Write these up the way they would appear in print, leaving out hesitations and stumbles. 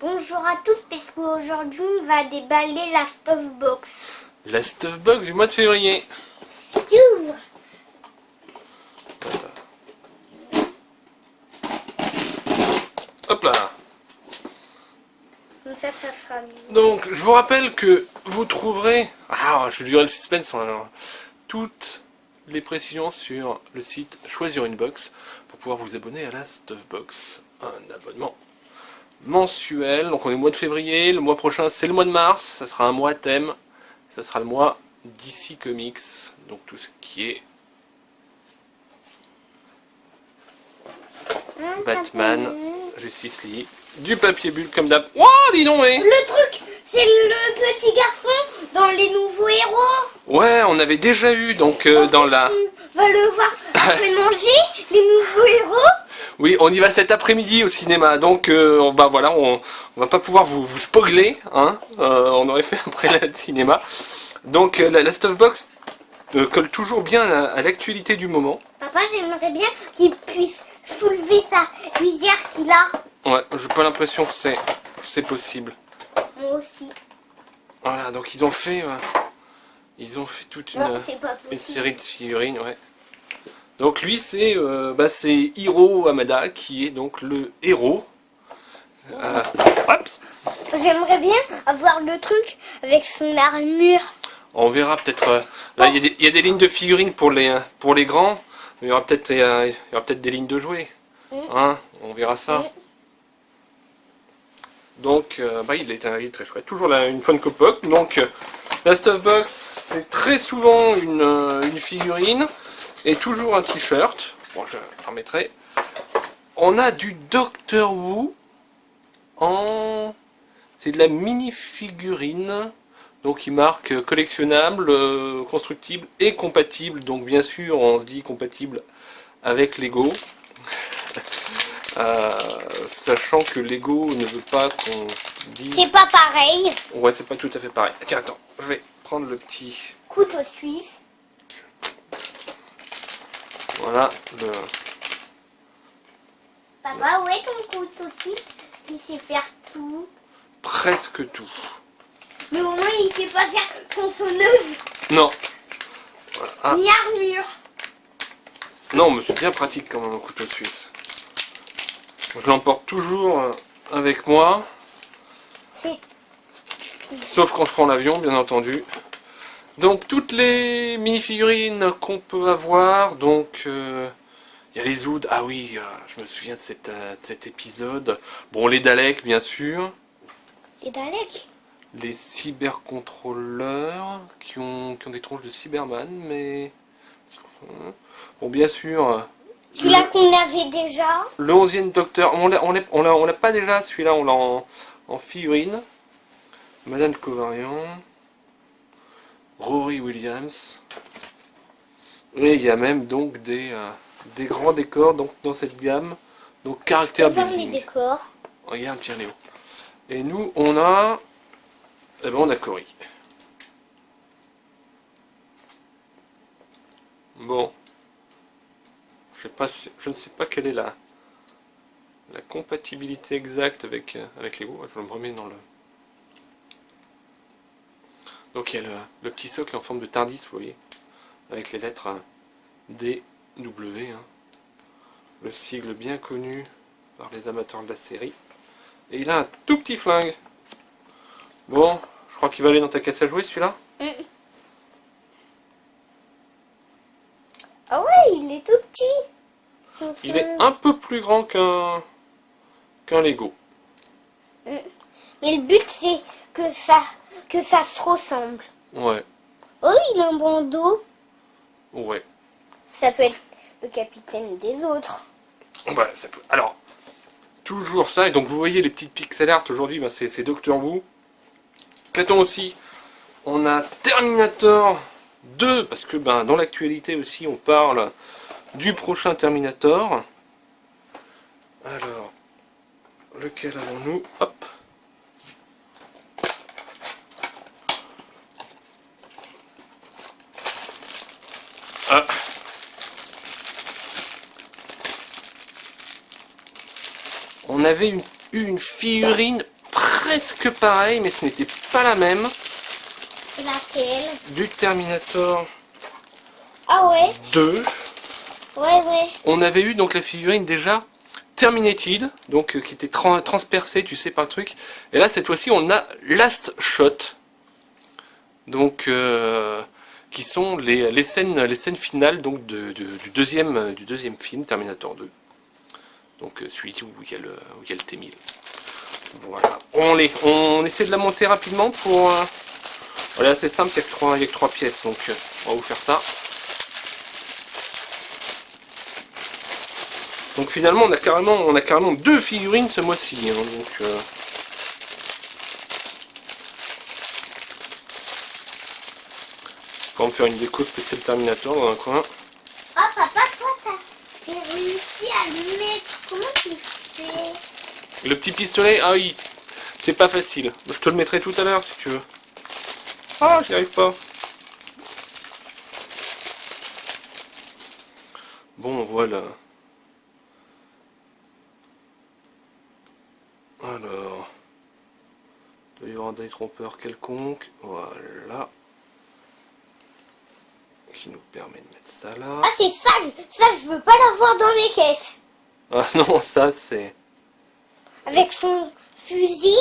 Bonjour à tous, parce qu'aujourd'hui on va déballer la Stuff Box. La Stuff Box du mois de février. J'ouvre. Hop là. Comme ça sera mieux. Donc, je vous rappelle que vous trouverez... Ah, je vais durer le suspense sur toutes les précisions sur le site Choisir une Box pour pouvoir vous abonner à la Stuff Box. Un abonnement mensuel. Donc, on est au mois de février. Le mois prochain, c'est le mois de mars. Ça sera un mois à thème. Ça sera le mois DC Comics. Donc, tout ce qui est Batman, Justice League, du papier bulle comme d'hab. Wouah, dis donc, ouais. Le truc, c'est le petit garçon dans les nouveaux héros. Ouais, on avait déjà eu donc dans la... On va le voir après manger, les nouveaux héros. Oui, on y va cet après-midi au cinéma, donc bah voilà, on va pas pouvoir vous spoiler, hein. On aurait fait après le cinéma. Donc la Stuff Box colle toujours bien à l'actualité du moment. Papa, j'aimerais bien qu'il puisse soulever sa visière qu'il a. Ouais, j'ai pas l'impression que c'est possible. Moi aussi. Voilà, donc ils ont fait toute Non, c'est pas une possible. série de figurines, ouais. Donc lui c'est Hiro Hamada qui est donc le héros. Hop. J'aimerais bien avoir le truc avec son armure. On verra peut-être. Là il y a des lignes de figurines pour les grands. Mais il y aura peut-être des lignes de jouets. Hein, on verra ça. Donc bah, il est très chouette. Toujours là, une Funko Pop. Donc la Stuff Box c'est très souvent une figurine. Et toujours un t-shirt. Bon, je remettrai. On a du Doctor Who c'est de la mini-figurine. Donc il marque collectionnable, constructible et compatible. Donc bien sûr, on se dit compatible avec Lego. Sachant que Lego ne veut pas qu'on dise... C'est pas pareil. Ouais, c'est pas tout à fait pareil. Tiens, attends, je vais prendre le petit... Couteau suisse. Voilà, Papa, où est ton couteau suisse? Il sait faire tout. presque tout. Mais au moins, il sait pas faire tronçonneuse. Non. Ah. Ni armure. Non, mais c'est bien pratique quand même un couteau suisse. Je l'emporte toujours avec moi. C'est... Sauf quand je prends l'avion, bien entendu. Donc toutes les mini-figurines qu'on peut avoir, donc il y a les Zood, ah oui, je me souviens de cet épisode. Bon, les Daleks, bien sûr. Les Daleks. Les cybercontrôleurs qui ont des tronches de Cyberman, mais... Bon, bien sûr... Celui-là qu'on avait déjà. Le 11e Docteur, on l'a pas déjà, celui-là, on l'a en figurine. Madame Covarian. Rory Williams. Et il y a même donc des grands décors donc, dans cette gamme. Donc caractère Voir les building. décors. Regarde, tiens Léo. Et nous, on a... Eh ben, on a Cory. Bon. Je ne sais pas quelle est la compatibilité exacte avec Lego. Je me remets dans le... Donc il y a le petit socle en forme de Tardis, vous voyez, avec les lettres D, W, hein. Le sigle bien connu par les amateurs de la série. Et il a un tout petit flingue. Bon, je crois qu'il va aller dans ta caisse à jouer celui-là. Ah ouais, il est tout petit. Il est un peu plus grand qu'un Lego. Mais le but, c'est que ça se ressemble. Ouais, Oh, il a un bandeau. ouais. Ça peut être le capitaine des autres. Bah, ça peut... Alors, toujours ça. Et donc vous voyez les petites pixel art aujourd'hui, bah, c'est Doctor Who. Traitons aussi, on a Terminator 2, parce que ben, dans l'actualité aussi on parle du prochain Terminator. Alors, lequel avons-nous? Hop. Ah. On avait eu une figurine presque pareille, mais ce n'était pas la même. Laquelle? Du Terminator Ah ouais? 2. Ouais. On avait eu donc la figurine déjà Terminated, donc qui était transpercée, tu sais, par le truc. Et là, cette fois-ci, on a Last Shot. Donc, qui sont les scènes finales donc, du deuxième film, Terminator 2. Donc, celui où il y a le T-1000. Voilà. On essaie de la monter rapidement pour... Voilà, c'est simple, il n'y a que 3 pièces, donc on va vous faire ça. Donc finalement, on a carrément 2 figurines ce mois-ci. Hein, donc, on va me faire une déco spéciale Terminator dans un coin. Ah papa, toi t'as réussi à le mettre. Comment tu fais? Le petit pistolet, ah oui, c'est pas facile. Je te le mettrai tout à l'heure si tu veux. Ah, j'y arrive pas. Bon, voilà. Alors, il doit y avoir un détrompeur quelconque. Voilà. Qui nous permet de mettre ça là. Ah c'est ça, je veux pas l'avoir dans les caisses. Ah non, ça c'est... Avec son fusil,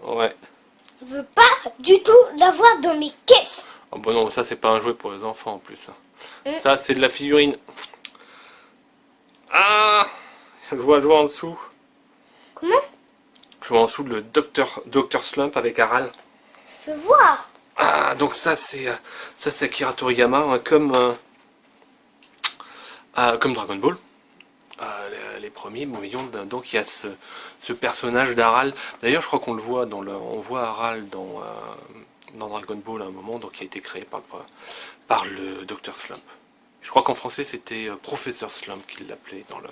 Ouais. je veux pas du tout l'avoir dans mes caisses. Ah bon non, ça c'est pas un jouet pour les enfants en plus. Ça c'est de la figurine. Ah, je vois en dessous. Comment? Je vois en dessous le Dr Slump avec Aral. Je veux voir. Ah, donc ça c'est Akira Toriyama, hein, comme Dragon Ball. Les premiers, voyons, donc il y a ce personnage d'Aral. D'ailleurs, je crois qu'on le voit on voit Aral dans Dragon Ball à un moment, donc qui a été créé par le Dr Slump. Je crois qu'en français c'était Professeur Slump qu'il l'appelait dans le.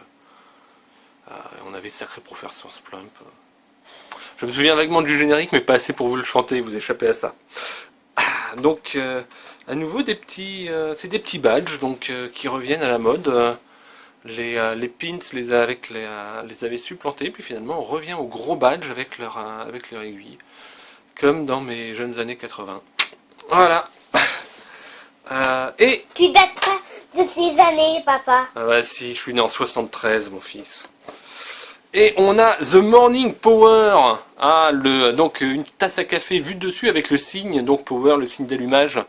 On avait sacré Professeur Slump. Je me souviens vaguement du générique, mais pas assez pour vous le chanter, vous échappez à ça. Donc, à nouveau c'est des petits badges donc qui reviennent à la mode. Les pins les avaient supplantés, puis finalement on revient aux gros badges avec leur aiguille, comme dans mes jeunes années 80. Voilà. Et Tu dates pas de ces années, papa. ah bah si, je suis né en 73, mon fils. Et on a The Morning Power, donc une tasse à café vue dessus avec le signe, donc Power, le signe d'allumage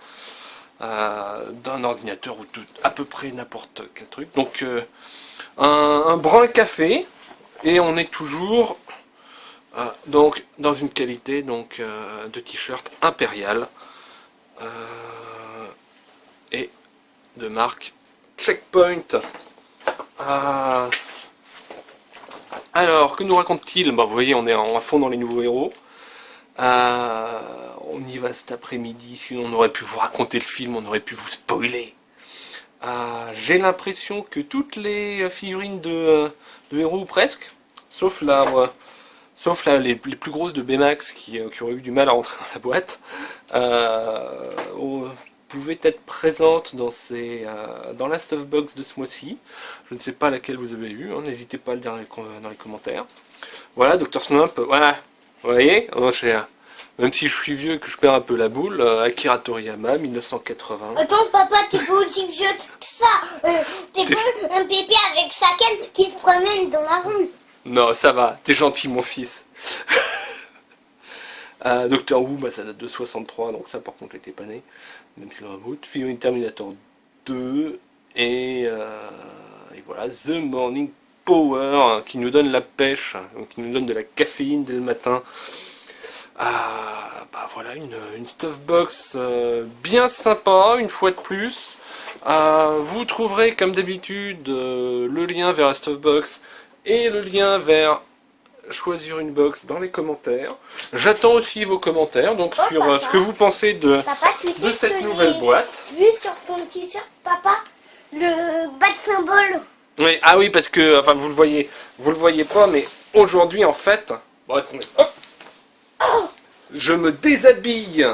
d'un ordinateur ou à peu près n'importe quel truc. Donc un brun café, et on est toujours donc dans une qualité donc de t-shirt impérial et de marque Checkpoint. Alors, que nous raconte-t-il? Bah, vous voyez, on est à fond dans les nouveaux héros. On y va cet après-midi, sinon on aurait pu vous raconter le film, on aurait pu vous spoiler. J'ai l'impression que toutes les figurines de héros, presque, sauf les plus grosses de Baymax qui auraient eu du mal à rentrer dans la boîte, pouvaient être présentes dans la Stuffbox de ce mois-ci. Je ne sais pas laquelle vous avez eu, hein, n'hésitez pas à le dire dans les commentaires. Voilà, Dr Slump, voilà, vous voyez, même si je suis vieux et que je perds un peu la boule, Akira Toriyama, 1980. Attends, papa, t'es pas aussi vieux que ça. T'es pas un bébé avec sa canne qui se promène dans la rue. Non, ça va, t'es gentil mon fils. Doctor Who, ça date de 63, donc ça par contre j'étais pas né, même si le reboot. Figurine Terminator 2, et voilà, The Morning Power, qui nous donne la pêche, donc qui nous donne de la caféine dès le matin. Voilà, une Stuffbox bien sympa, une fois de plus. Vous trouverez comme d'habitude le lien vers la Stuffbox et le lien vers choisir une box dans les commentaires. J'attends aussi vos commentaires donc sur papa, ce que vous pensez de cette nouvelle boîte. Vu sur ton t-shirt, papa, le bas de symbole. Oui, oui, parce que enfin vous le voyez pas, mais aujourd'hui en fait, bon, attendez, hop, je me déshabille.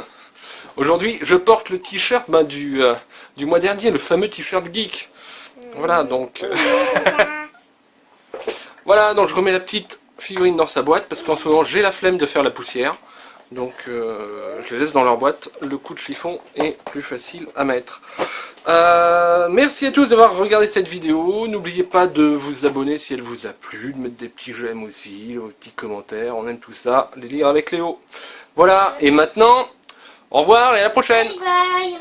Aujourd'hui, je porte le t-shirt du mois dernier, le fameux t-shirt geek. Voilà, donc voilà, donc je remets la petite figurines dans sa boîte parce qu'en ce moment j'ai la flemme de faire la poussière. Donc je les laisse dans leur boîte. Le coup de chiffon est plus facile à mettre. Merci à tous d'avoir regardé cette vidéo. N'oubliez pas de vous abonner si elle vous a plu, de mettre des petits j'aime aussi, vos petits commentaires. On aime tout ça, les lire avec Léo. Voilà, et maintenant, au revoir et à la prochaine. Bye bye.